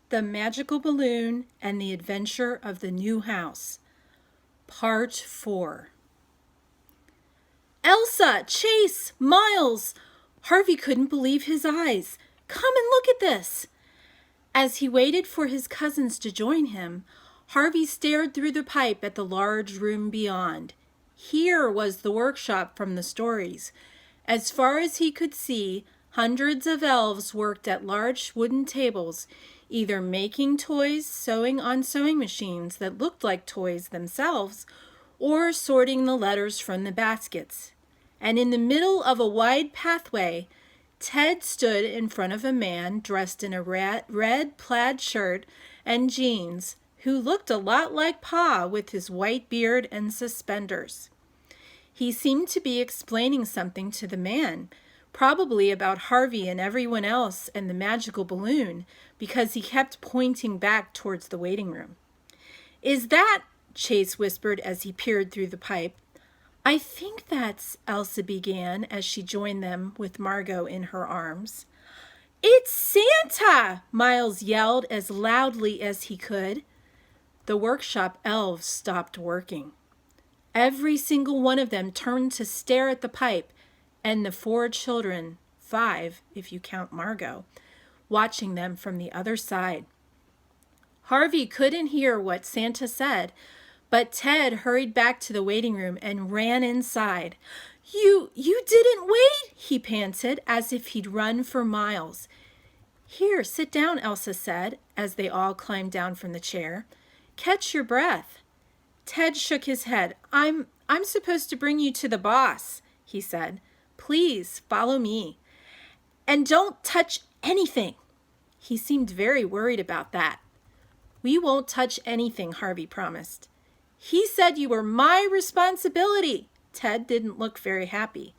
The Magical Balloon and the Adventure of the New House. Part 4. Elsa! Chase! Miles! Harvey couldn't believe his eyes. Come and look at this! As he waited for his cousins to join him, Harvey stared through the pipe at the large room beyond. Here was the workshop from the stories. As far as he could see, hundreds of elves worked at large wooden tables, either making toys, sewing on sewing machines that looked like toys themselves, or sorting the letters from the baskets. And in the middle of a wide pathway, Ted stood in front of a man dressed in a red plaid shirt and jeans, who looked a lot like Pa with his white beard and suspenders. He seemed to be explaining something to the man, probably about Harvey and everyone else and the magical balloon, because he kept pointing back towards the waiting room. "Is that?" Chase whispered as he peered through the pipe. "I think that's," Elsa began as she joined them with Margot in her arms. "It's Santa!" Miles yelled as loudly as he could. The workshop elves stopped working. Every single one of them turned to stare at the pipe, and the 4 children, 5 if you count Margot, watching them from the other side. Harvey couldn't hear what Santa said, but Ted hurried back to the waiting room and ran inside. You didn't wait," he panted, as if he'd run for miles. "Here, sit down," Elsa said, as they all climbed down from the chair. "Catch your breath." Ted shook his head. I'm supposed to bring you to the boss," he said. "Please follow me. And don't touch anything." He seemed very worried about that. "We won't touch anything," Harvey promised. "He said you were my responsibility." Ted didn't look very happy.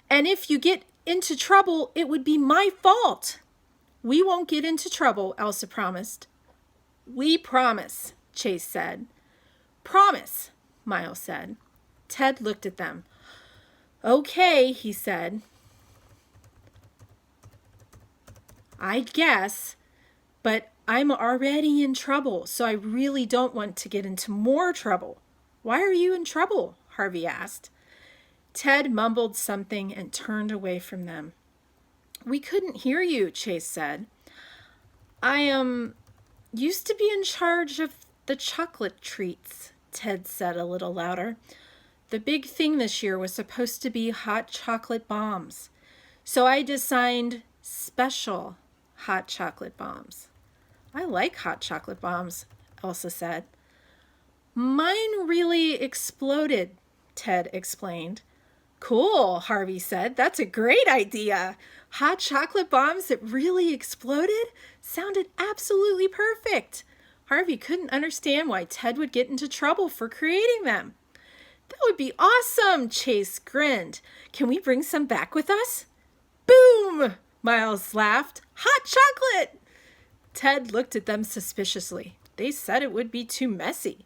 "And if you get into trouble, it would be my fault." "We won't get into trouble," Elsa promised. "We promise," Chase said. "Promise," Miles said. Ted looked at them. "Okay," he said. "I guess, but I'm already in trouble, so I really don't want to get into more trouble." "Why are you in trouble?" Harvey asked. Ted mumbled something and turned away from them. "We couldn't hear you," Chase said. I used to be in charge of the chocolate treats," Ted said a little louder. "The big thing this year was supposed to be hot chocolate bombs. So I designed special hot chocolate bombs." "I like hot chocolate bombs," Elsa said. "Mine really exploded," Ted explained. "Cool," Harvey said. "That's a great idea. Hot chocolate bombs that really exploded sounded absolutely perfect." Harvey couldn't understand why Ted would get into trouble for creating them. "That would be awesome," Chase grinned. "Can we bring some back with us?" "Boom!" Miles laughed. "Hot chocolate!" Ted looked at them suspiciously. "They said it would be too messy."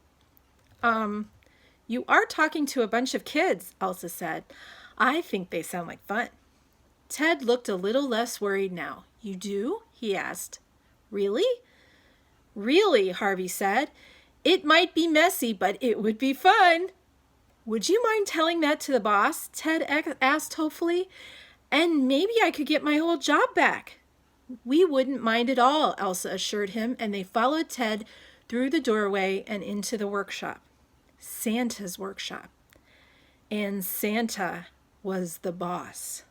You are talking to a bunch of kids," Elsa said. "I think they sound like fun." Ted looked a little less worried now. "You do?" he asked. "Really?" "Really," Harvey said. "It might be messy, but it would be fun." "Would you mind telling that to the boss?" Ted asked hopefully. "And maybe I could get my old job back." "We wouldn't mind at all," Elsa assured him, and they followed Ted through the doorway and into the workshop. Santa's workshop. And Santa was the boss.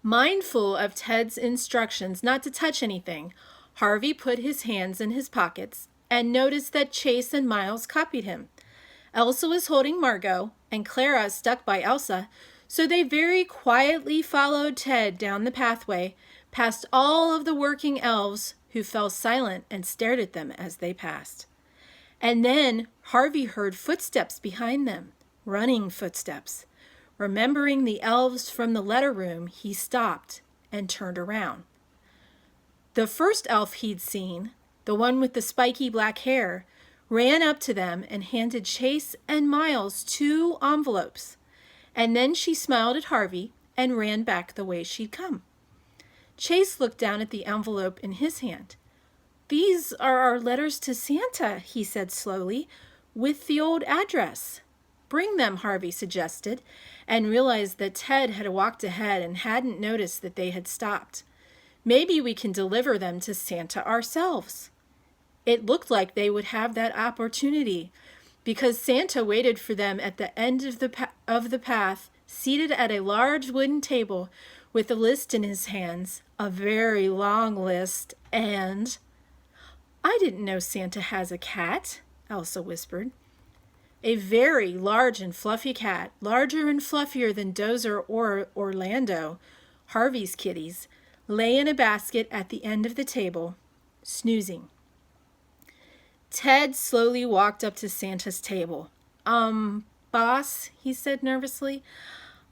Mindful of Ted's instructions not to touch anything, Harvey put his hands in his pockets and noticed that Chase and Miles copied him. Elsa was holding Margot, and Clara stuck by Elsa, so they very quietly followed Ted down the pathway, past all of the working elves, who fell silent and stared at them as they passed. And then Harvey heard footsteps behind them, running footsteps. Remembering the elves from the letter room, he stopped and turned around. The first elf he'd seen, the one with the spiky black hair, ran up to them and handed Chase and Miles 2 envelopes. And then she smiled at Harvey and ran back the way she'd come. Chase looked down at the envelope in his hand. "These are our letters to Santa," he said slowly, "with the old address." "Bring them," Harvey suggested, and realized that Ted had walked ahead and hadn't noticed that they had stopped. "Maybe we can deliver them to Santa ourselves." It looked like they would have that opportunity, because Santa waited for them at the end of the path, seated at a large wooden table with a list in his hands, a very long list, and... "I didn't know Santa has a cat," Elsa whispered. A very large and fluffy cat, larger and fluffier than Dozer or Orlando, Harvey's kitties, lay in a basket at the end of the table, snoozing. Ted slowly walked up to Santa's table. Boss," he said nervously,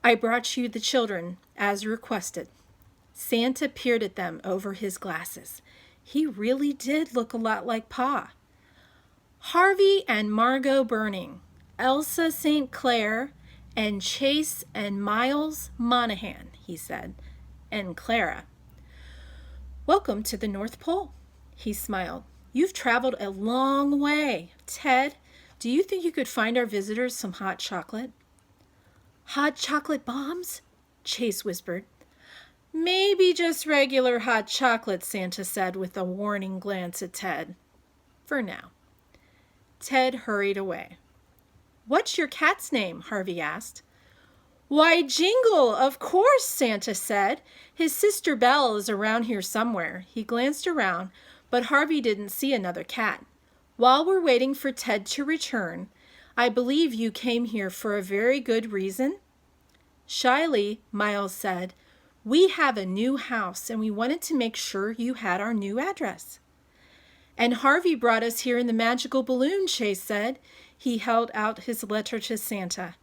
"I brought you the children, as requested." Santa peered at them over his glasses. He really did look a lot like Pa. "Harvey and Margot Burning, Elsa St. Clair, and Chase and Miles Monahan," he said, "and Clara. Welcome to the North Pole." He smiled. "You've traveled a long way. Ted, do you think you could find our visitors some hot chocolate?" "Hot chocolate bombs?" Chase whispered. "Maybe just regular hot chocolate," Santa said with a warning glance at Ted. "For now." Ted hurried away. "What's your cat's name?" Harvey asked. "Why, Jingle, of course," Santa said. "His sister Belle is around here somewhere." He glanced around, but Harvey didn't see another cat. "While we're waiting for Ted to return, I believe you came here for a very good reason?" Shyly, Miles said, "We have a new house and we wanted to make sure you had our new address." "And Harvey brought us here in the magical balloon," Chase said. He held out his letter to Santa.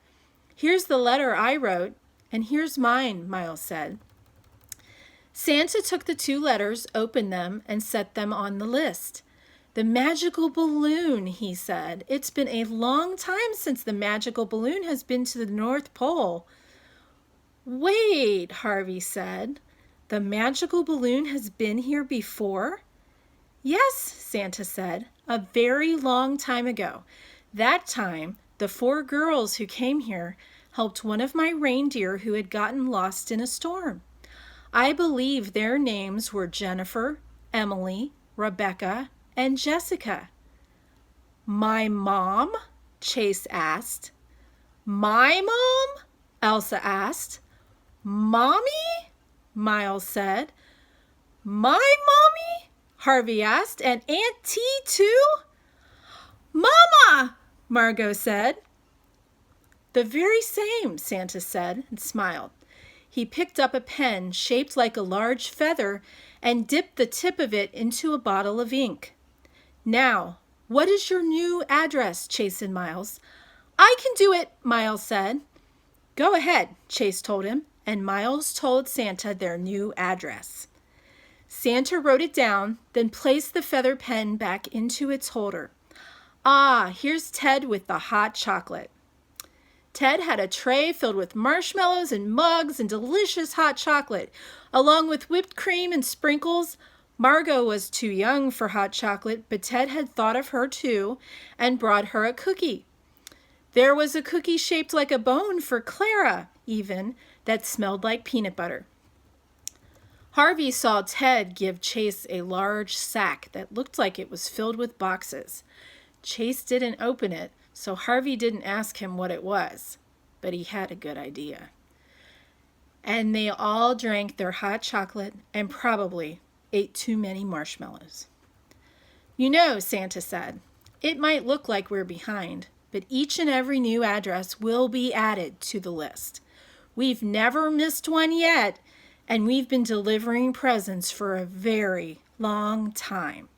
"Here's the letter I wrote, and here's mine," Miles said. Santa took the two letters, opened them, and set them on the list. "The magical balloon," he said. "It's been a long time since the magical balloon has been to the North Pole." "Wait," Harvey said. "The magical balloon has been here before?" "Yes," Santa said, "a very long time ago. That time, the 4 girls who came here helped one of my reindeer who had gotten lost in a storm. I believe their names were Jennifer, Emily, Rebecca, and Jessica." "My mom?" Chase asked. "My mom?" Elsa asked. "Mommy?" Miles said. "My mommy?" Harvey asked. "And Auntie too?" "Mama!" Margot said. "The very same," Santa said and smiled. He picked up a pen shaped like a large feather and dipped the tip of it into a bottle of ink. "Now, what is your new address?" Chase and Miles. "I can do it," Miles said. "Go ahead," Chase told him, and Miles told Santa their new address. Santa wrote it down, then placed the feather pen back into its holder. "Ah, here's Ted with the hot chocolate." Ted had a tray filled with marshmallows and mugs and delicious hot chocolate, along with whipped cream and sprinkles. Margot was too young for hot chocolate, but Ted had thought of her too and brought her a cookie. There was a cookie shaped like a bone for Clara, even, that smelled like peanut butter. Harvey saw Ted give Chase a large sack that looked like it was filled with boxes. Chase didn't open it, so Harvey didn't ask him what it was, but he had a good idea. And they all drank their hot chocolate and probably ate too many marshmallows. "You know," Santa said, "it might look like we're behind, but each and every new address will be added to the list. We've never missed one yet, and we've been delivering presents for a very long time."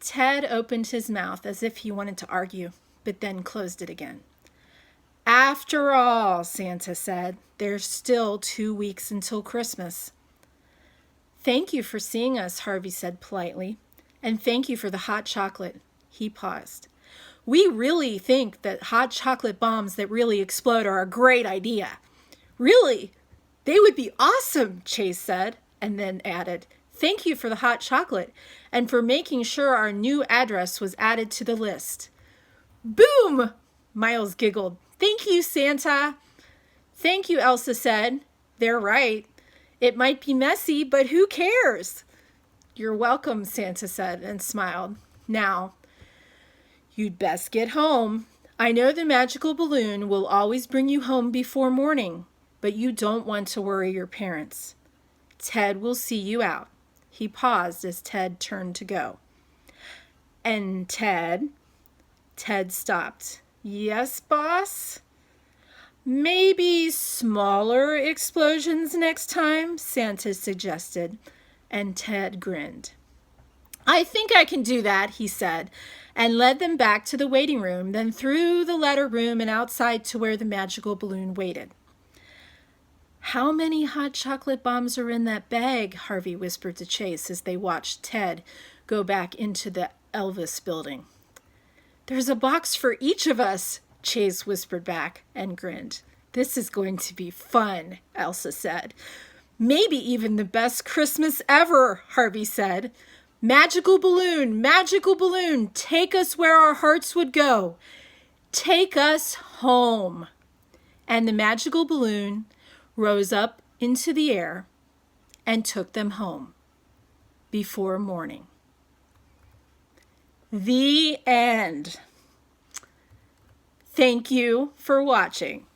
Ted opened his mouth as if he wanted to argue, but then closed it again. "After all," Santa said, "there's still 2 weeks until Christmas." "Thank you for seeing us," Harvey said politely, "and thank you for the hot chocolate." He paused. "We really think that hot chocolate bombs that really explode are a great idea." "Really? They would be awesome," Chase said. and then added, "Thank you for the hot chocolate and for making sure our new address was added to the list." Boom! Miles giggled. "Thank you, Santa." "Thank you," Elsa said. "They're right. It might be messy, but who cares?" "You're welcome," Santa said and smiled. "Now, you'd best get home. I know the magical balloon will always bring you home before morning, but you don't want to worry your parents. Ted will see you out." He paused as Ted turned to go. "And Ted?" Ted stopped. "Yes, boss?" "Maybe smaller explosions next time," Santa suggested, and Ted grinned. "I think I can do that," he said, and led them back to the waiting room, then through the letter room and outside to where the magical balloon waited. "How many hot chocolate bombs are in that bag?" Harvey whispered to Chase as they watched Ted go back into the Elvis building. "There's a box for each of us," Chase whispered back and grinned. "This is going to be fun," Elsa said. "Maybe even the best Christmas ever," Harvey said. Magical balloon, take us where our hearts would go. Take us home." And the magical balloon rose up into the air and took them home before morning. The end. Thank you for watching.